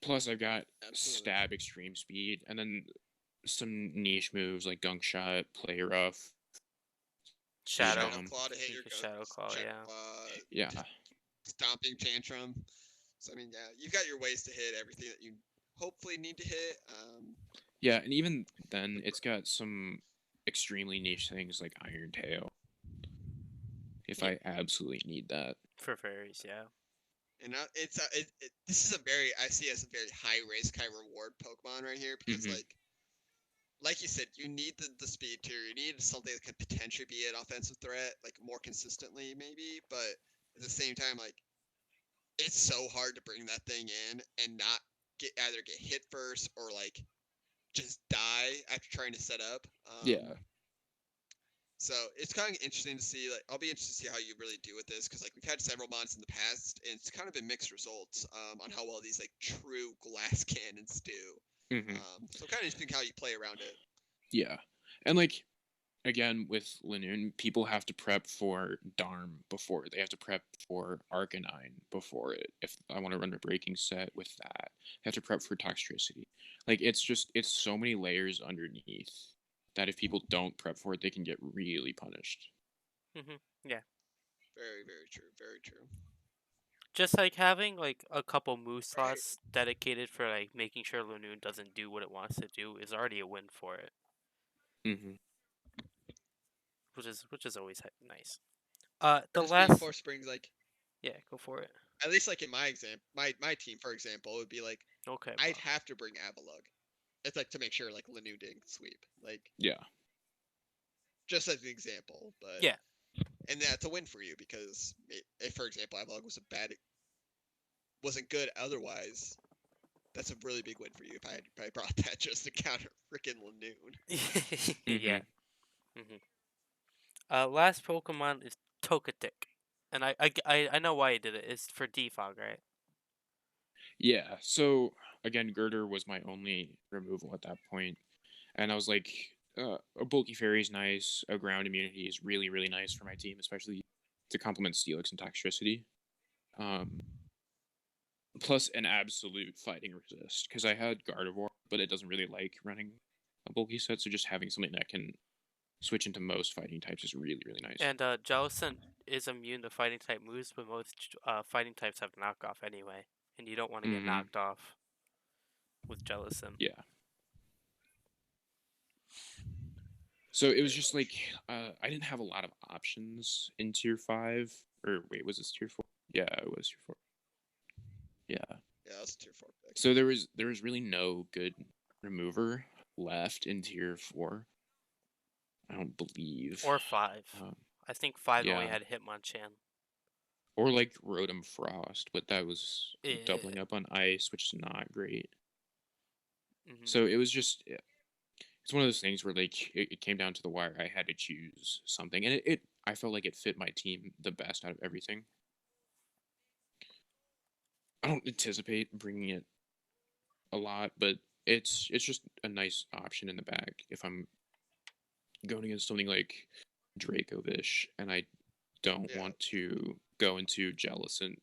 Plus, I've got stab, extreme speed, and then some niche moves like gunk shot, play rough, Shadow Claw to hit your Shadow Claw, yeah. Stomping Tantrum. So I mean, yeah, you've got your ways to hit everything that you hopefully need to hit. Yeah, and even then, it's got some extremely niche things like Iron Tail. If I absolutely need that for fairies, yeah. And this is I see as a very high risk, high reward Pokemon right here because like you said, you need the speed tier. You need something that could potentially be an offensive threat, like more consistently maybe. But at the same time, like it's so hard to bring that thing in and not either get hit first or like just die after trying to set up. Yeah. So it's kind of interesting to see. Like, I'll be interested to see how you really do with this because like we've had several mods in the past, and it's kind of been mixed results on how well these like true glass cannons do. Mm-hmm. So kind of interesting how you play around it. Yeah, and like again with Linoon, people have to prep for Darm before they have to prep for Arcanine before it. If I want to run a breaking set with that, I have to prep for Toxicity. Like it's so many layers underneath that if people don't prep for it, they can get really punished. Mm-hmm. Yeah. Very, very true. Very true. Just like having like a couple move slots dedicated for like making sure Lanoon doesn't do what it wants to do is already a win for it. Mm-hmm. Which is always nice. The last Force Springs, like, yeah, go for it. At least like in my team, for example, it would be like, okay, I'd have to bring Avalugg. It's like to make sure like Lanoon didn't sweep, like, yeah, just as an example, but yeah, and that's a win for you because if, for example, Avalugg wasn't good otherwise, that's a really big win for you if I brought that just to counter freaking Lanoon. Yeah. Mm-hmm. Last Pokemon is Togetic, and I know why he did it. It's for defog, right? Yeah. So again, Girder was my only removal at that point, and I was like, a bulky fairy is nice. A ground immunity is really really nice for my team, especially to complement Steelix and Toxicity. Plus an absolute fighting resist because I had Gardevoir, but it doesn't really like running a bulky set. So just having something that can switch into most fighting types is really really nice. And Jellicent is immune to fighting type moves, but most fighting types have knockoff anyway, and you don't want to get knocked off with Jellicent. Yeah. So it was just like I didn't have a lot of options in tier 5. Or wait, was this tier 4? Yeah, it was tier 4. Yeah. Yeah, that's a tier 4 pick. So there was really no good remover left in tier 4. I don't believe. Or 5. I think 5 only had Hitmonchan. Or like Rotom Frost, but that was doubling up on ice, which is not great. Mm-hmm. So it was just it's one of those things where like it came down to the wire. I had to choose something, and I felt like it fit my team the best out of everything. I don't anticipate bringing it a lot, but it's just a nice option in the bag if I'm going against something like Dracovish, and I don't want to go into Jellicent.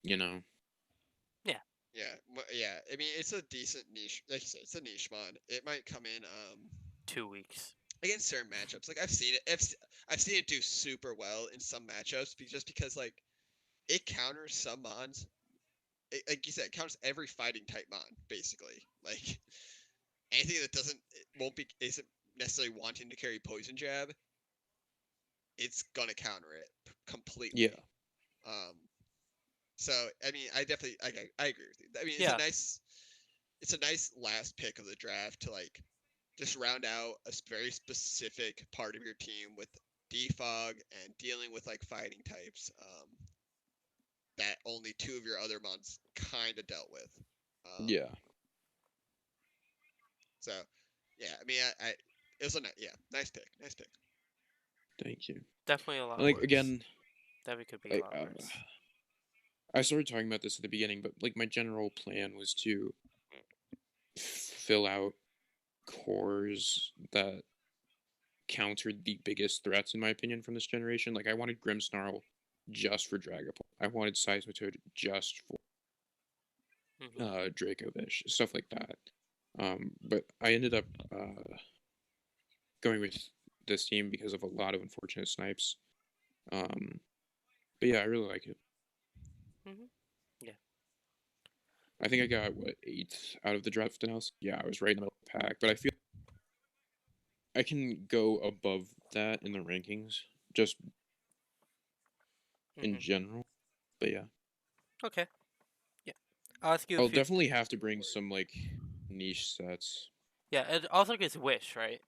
You know. Yeah. Yeah. I mean, it's a decent niche. Like you said, it's a niche mod. It might come in 2 weeks against certain matchups. Like I've seen it. I've seen it do super well in some matchups, just because like it counters some mods. Like you said, it counters every fighting type mod basically. Like anything that isn't necessarily wanting to carry poison jab, it's gonna counter it completely. Yeah. So I mean, I definitely I agree with you. I mean, it's a nice last pick of the draft to like just round out a very specific part of your team with defog and dealing with like fighting types that only 2 of your other mods kind of dealt with. Yeah. So, yeah, I mean, it was nice pick, nice pick. Thank you. Definitely a lot like worse. again, that could be a lot worse. I started talking about this at the beginning, but like my general plan was to fill out cores that countered the biggest threats, in my opinion, from this generation. Like I wanted Grimmsnarl just for Dragapult. I wanted Seismitoad just for Dracovish, stuff like that. But I ended up going with this team because of a lot of unfortunate snipes. But yeah, I really like it. Yeah. I think I got, 8th out of the draft analysis? Yeah, I was right in the middle of the pack, but I feel I can go above that in the rankings, just in general. But yeah. Okay. Yeah. I'll ask you I'll definitely have to bring some, like, niche sets. Yeah, it also gets Wish, right?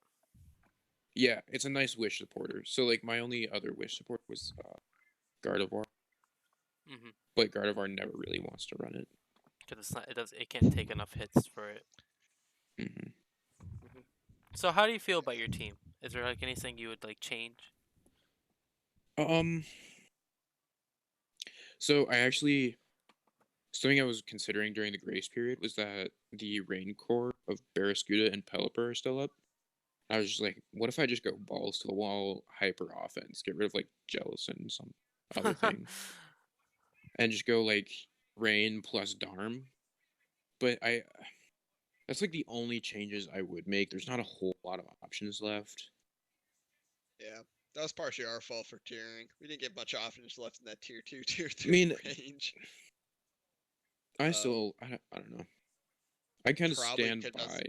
Yeah, it's a nice Wish supporter. So, like, my only other Wish support was Gardevoir. But Gardevoir never really wants to run it. Because it can't take enough hits for it. So how do you feel about your team? Is there like anything you would like change? So I actually, something I was considering during the grace period was that the Rain Core of Barraskewda and Pelipper are still up. I was just like, what if I just go balls to the wall, hyper offense, get rid of like Jellicent and some other thing, and just go like Rain plus Darm? But that's like the only changes I would make. There's not a whole lot of options left. Yeah, that was partially our fault for tiering. We didn't get much options left in that tier 2, tier 3 range. I don't know. I kind of stand by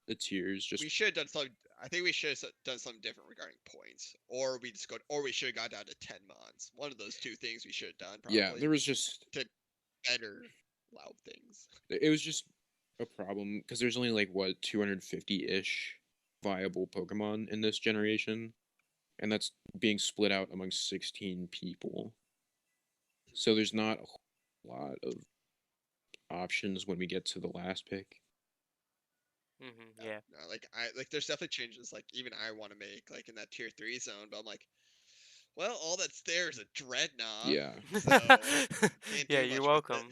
the tiers. We should have done something. I think we should have done something different regarding points, or we should have got down to 10 mods. One of those two things we should have done. Probably. Yeah, there was just to better loud things. It was just a problem because there's only like 250-ish viable Pokemon in this generation, and that's being split out among 16 people. So there's not a whole lot of options when we get to the last pick. Yeah. No, there's definitely changes. Like even I want to make like in that tier 3 zone, but I'm like, well, all that's there is a Dreadnought. Yeah. So yeah, you're welcome.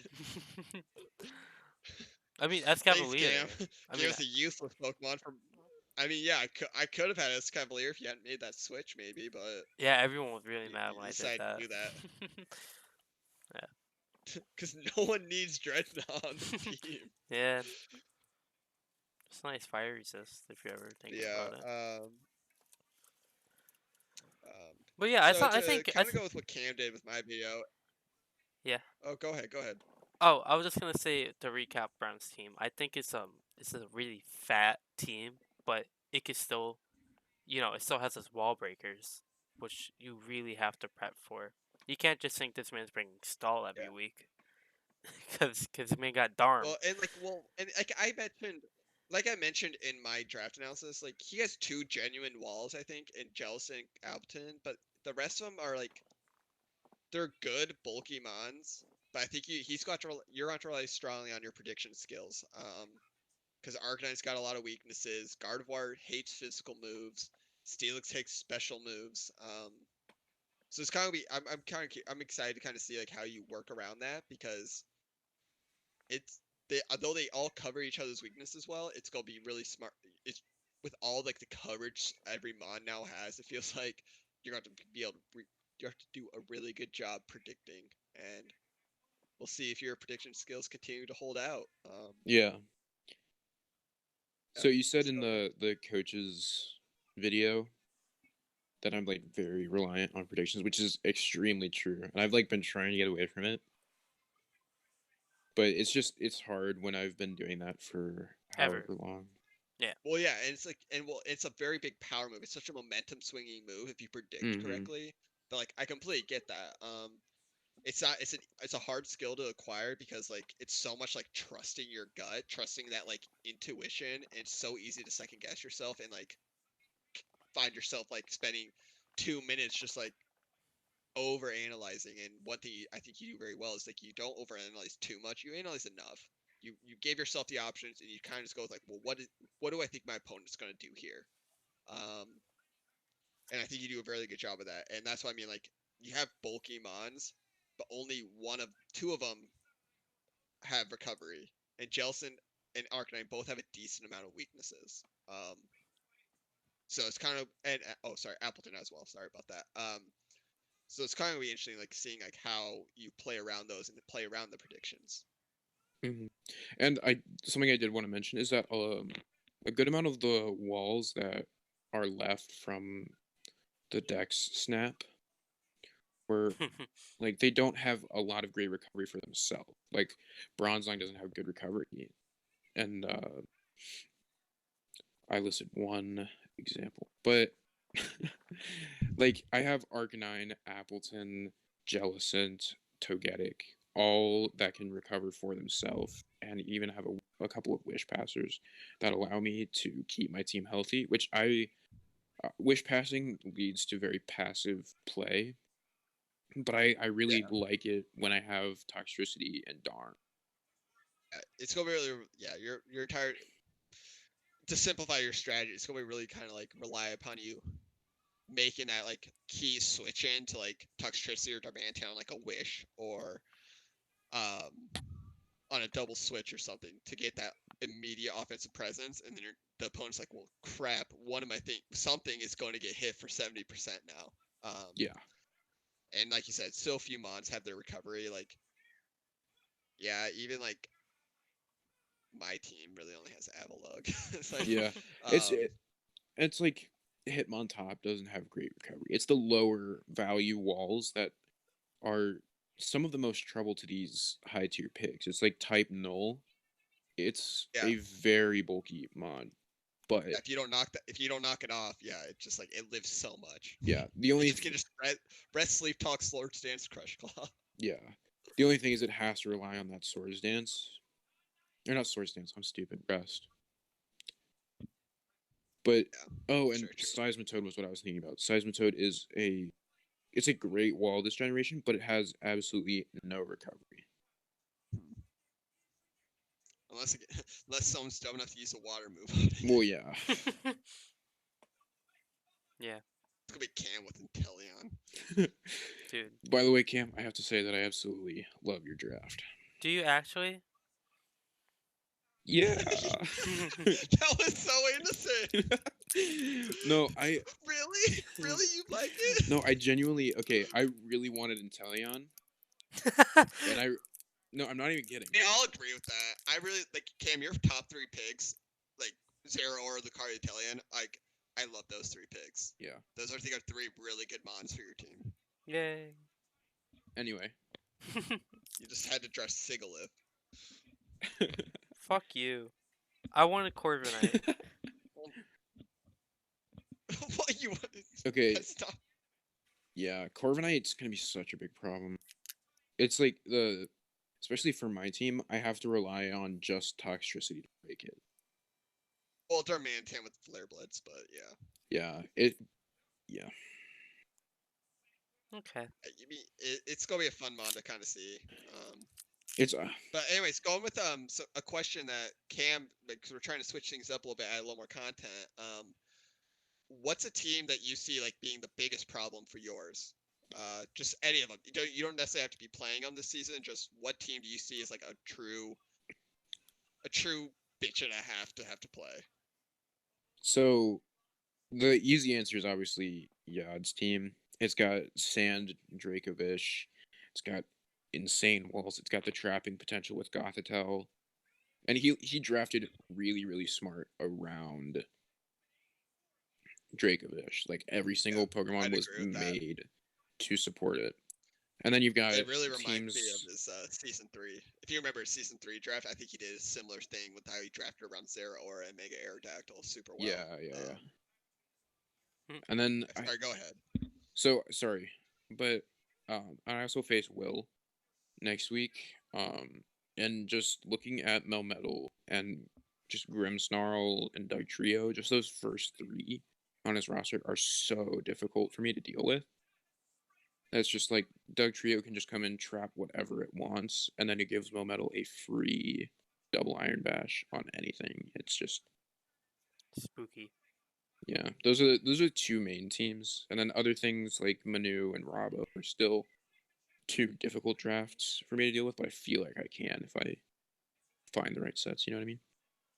I mean, Escavalier. He was a useless Pokemon from. I mean, yeah, I could have had Escavalier if you hadn't made that switch, maybe, but. Yeah, everyone was really mad when I did that. To do that. Yeah. Because no one needs Dreadnought on the team. Yeah. It's nice fire resist if you ever think about it. But yeah, I think kind of go with what Cam did with my video. Yeah. Oh, go ahead. Oh, I was just gonna say to recap Brown's team. I think it's a really fat team, but it can still, it still has its wall breakers, which you really have to prep for. You can't just think this man's bringing stall every week, because man got Darm. Well, and like I mentioned in my draft analysis, like he has 2 genuine walls, I think, in Jellicent and Alpine, but the rest of them are like they're good bulky mons. But I think you're going to rely strongly on your prediction skills. Because Arcanite's got a lot of weaknesses. Gardevoir hates physical moves. Steelix takes special moves. So it's kind of I'm excited to kind of see like how you work around that, because although they all cover each other's weaknesses well, it's gonna be really smart. It's with all like the coverage every mod now has, it feels like you're going to be able to you have to do a really good job predicting, and we'll see if your prediction skills continue to hold out. Yeah. So you said in the coach's video that I'm like very reliant on predictions, which is extremely true, and I've like been trying to get away from it. But it's hard when I've been doing that for however long. Yeah. Well, yeah, and it's a very big power move. It's such a momentum swinging move if you predict correctly. But like, I completely get that. It's not. It's a hard skill to acquire because like it's so much like trusting your gut, trusting that like intuition, and it's so easy to second guess yourself and like find yourself like spending 2 minutes just like over analyzing. And one thing I think you do very well is like you don't over analyze too much. You analyze enough. You gave yourself the options and you kind of just go with like, well, what do I think my opponent's going to do here? And I think you do a very good job of that. And that's what I mean. Like you have bulky mons, but only two of them have recovery. And Jelson and Arcanine both have a decent amount of weaknesses. So it's kind of sorry, Appleton as well. Sorry about that. So it's kind of be interesting, like seeing like how you play around those and play around the predictions. And something I did want to mention is that a good amount of the walls that are left from the Dex snap were like they don't have a lot of great recovery for themselves. Like Bronzong doesn't have good recovery, and I listed one example, but like I have Arcanine, Appleton, Jellicent, Togetic, all that can recover for themselves, and even have a couple of Wish Passers that allow me to keep my team healthy, which Wish Passing leads to very passive play, but I really like it when I have Toxtricity and Darm. It's gonna be really, you're tired. To simplify your strategy, it's gonna be really kind of like rely upon you making that like key switch in to like Toxtricity or Darmanitan on like a Wish or on a double switch or something to get that immediate offensive presence, and then the opponent's like, well, crap, one of my something is going to get hit for 70% now. Yeah. And like you said, so few mods have their recovery. Like, yeah, even like my team really only has Avalugg. It's like, yeah, it's like Hitmontop doesn't have great recovery. It's the lower value walls that are some of the most trouble to these high tier picks. It's like type null. It's a very bulky mod, but if you don't knock it off, it just like it lives so much. Yeah, the only you can just rest, sleep, talk, Swords Dance, Crush Claw. Yeah, the only thing is it has to rely on that Swords Dance. Or not Swords Dance. I'm stupid. Rest. But and Seismitoad was what I was thinking about. Seismitoad is it's a great wall this generation, but it has absolutely no recovery. Unless someone's dumb enough to use a water move on it. Well, yeah. Yeah. It's gonna be Cam with Inteleon. Dude. By the way, Cam, I have to say that I absolutely love your draft. Do you actually? Yeah. That was so innocent. No, Really? Really, you like it? No, I genuinely. Okay, I really wanted Inteleon. And No, I'm not even kidding. I'll agree with that. I really like Cam. Your top 3 picks, like Zeraora, Lucario, Inteleon. Like, I love those 3 picks. Yeah. Those are 3 really good mons for your team. Yay. Anyway. You just had to dress Sigalith. Fuck you. I wanted Corviknight. What you want? Okay. Yeah, Corviknight's gonna be such a big problem. It's like especially for my team, I have to rely on just Toxtricity to break it. Well, Darmanitan with Flare Blitz, but yeah. Yeah. Okay. It's gonna be a fun mod to kind of see. But anyways, going with a question that Cam, because we're trying to switch things up a little bit, add a little more content. What's a team that you see like being the biggest problem for yours? Just any of them. You don't necessarily have to be playing them this season. Just what team do you see as like a true bitch and a half to have to play? So the easy answer is obviously Yad's team. It's got Sand Dracovish. It's got insane walls. It's got the trapping potential with Gothitelle. And he drafted really smart around Dracovish. Like every single Pokemon was made to support it. And then you've got it really reminds me of his season 3. If you remember his season 3 draft, I think he did a similar thing with how he drafted around Zeraora and Mega Aerodactyl super well. Yeah. And then sorry, go ahead. So sorry, but I also face Will next week. And just looking at Melmetal and just Grimmsnarl and Dugtrio, just those first 3 on his roster are so difficult for me to deal with. That's just like Dugtrio can just come in, trap whatever it wants, and then it gives Melmetal a free double Iron Bash on anything. It's just spooky. Yeah, those are 2 main teams, and then other things like Manu and Rabo are still 2 difficult drafts for me to deal with, but I feel like I can if I find the right sets. You know what I mean?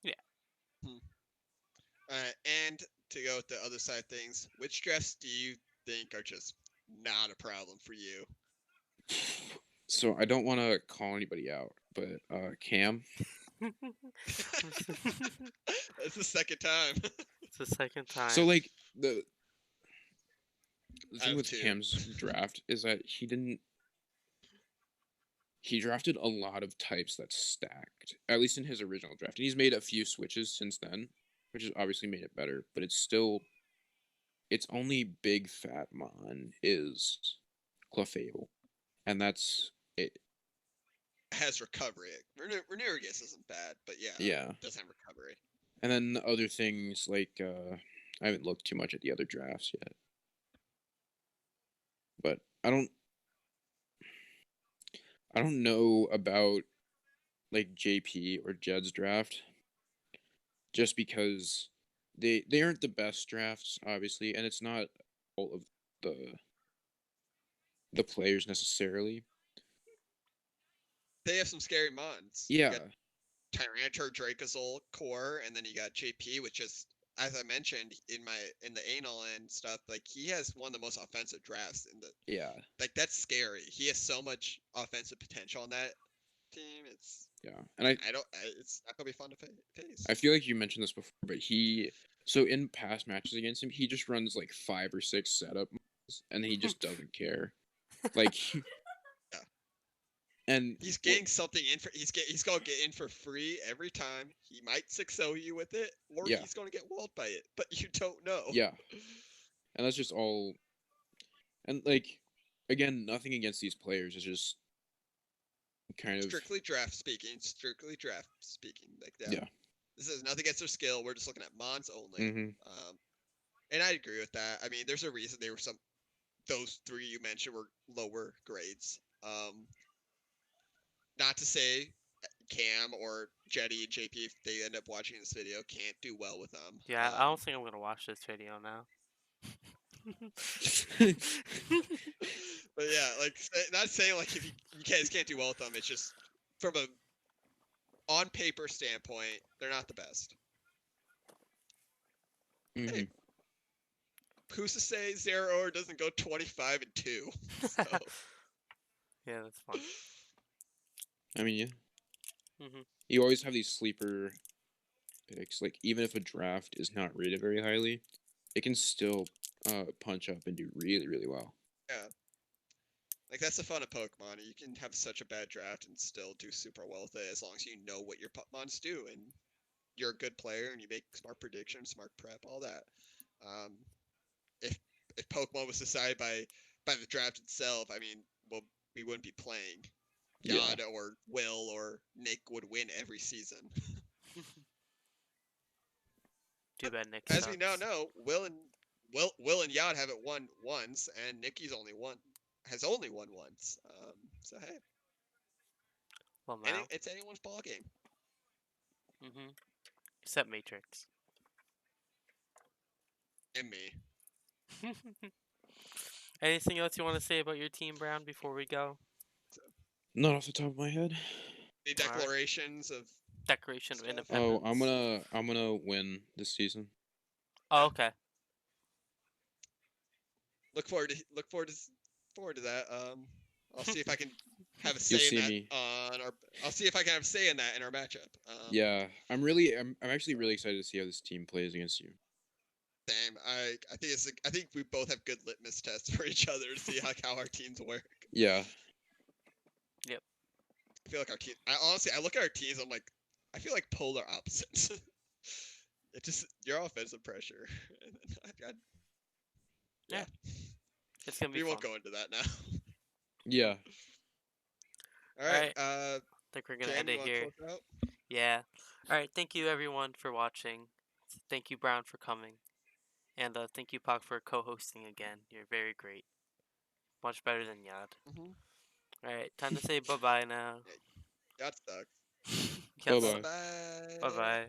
Yeah. And to go with the other side of things, which drafts do you think are just not a problem for you? So I don't want to call anybody out, but Cam. That's the second time. It's the second time. So like the thing with Cam's draft is that he drafted a lot of types that stacked, at least in his original draft. And he's made a few switches since then, which has obviously made it better, but it's only big fat mon is Clefable. And that's it. Has recovery. Renerigus isn't bad, but yeah. It does have recovery. And then the other things like I haven't looked too much at the other drafts yet. But I don't know about like JP or Jed's draft, just because they aren't the best drafts, obviously, and it's not all of the players necessarily. They have some scary mons. Yeah. You got Tyranitar, Dracozolt, Core, and then you got JP, which is, as I mentioned in the anal and stuff, like he has one of the most offensive drafts in the. Yeah. Like that's scary. He has so much offensive potential on that team. It's. Yeah, and it's not gonna be fun to face. I feel like you mentioned this before, but so in past matches against him, he just runs like 5 or 6 setup moves, and he just doesn't care. Like. Yeah. And he's getting something in for he's gonna get in for free every time. He might 6-0 you with it, or he's gonna get walled by it, but you don't know. Yeah. And that's just all. And like, again, nothing against these players. It's just kind of strictly draft speaking. Like that. Yeah. This is nothing against their skill. We're just looking at mons only. Mm-hmm. And I agree with that. I mean, there's a reason those 3 you mentioned were lower grades. Not to say Cam or Jetty and JP, if they end up watching this video, can't do well with them. Yeah, I don't think I'm gonna watch this video now. But yeah, like not saying like if you guys can't do well with them, it's just from a on paper standpoint, they're not the best. Mm-hmm. Hey, who's to say Zeraora doesn't go 25-2? So. Yeah, that's fun. I mean, yeah. Mm-hmm. You always have these sleeper picks. Like, even if a draft is not rated very highly, it can still punch up and do really well. Yeah. Like, that's the fun of Pokemon. You can have such a bad draft and still do super well with it as long as you know what your Pokemons do and you're a good player and you make smart predictions, smart prep, all that. If Pokemon was decided by the draft itself, I mean, well, we wouldn't be playing. Yad or Will or Nick would win every season. Too bad Nick As sucks. we now know, Will and Yad haven't won once, and Nikki's has only won once. So hey, well, now. it's anyone's ball game. Mm-hmm. Except Matrix. And me. Anything else you want to say about your team, Brown, before we go? Not off the top of my head. Any declarations of Declaration of Independence? Oh, I'm gonna win this season. Oh, okay. Look forward to that. I'll see if I can have a You'll say in see that me. on our. I'll see if I can have a say in that in our matchup. Yeah, I'm actually really excited to see how this team plays against you. Same. I think we both have good litmus tests for each other to see how our teams work. Yeah. Yep. I feel like our team. I look at our teams. I'm like, I feel like polar opposites. It just your offensive pressure. Yeah. It's gonna be We fun. won't go into that now. Yeah. All right. I think we're gonna Cam, end you it want to here. close it out? Yeah. All right. Thank you everyone for watching. Thank you Brown for coming, and thank you Pak for co-hosting again. You're very great. Much better than Yad. Mm-hmm. All right. Time to say bye bye now. Yeah, Yacht sucks. Yad Bye-bye. sucks. Bye. Bye bye.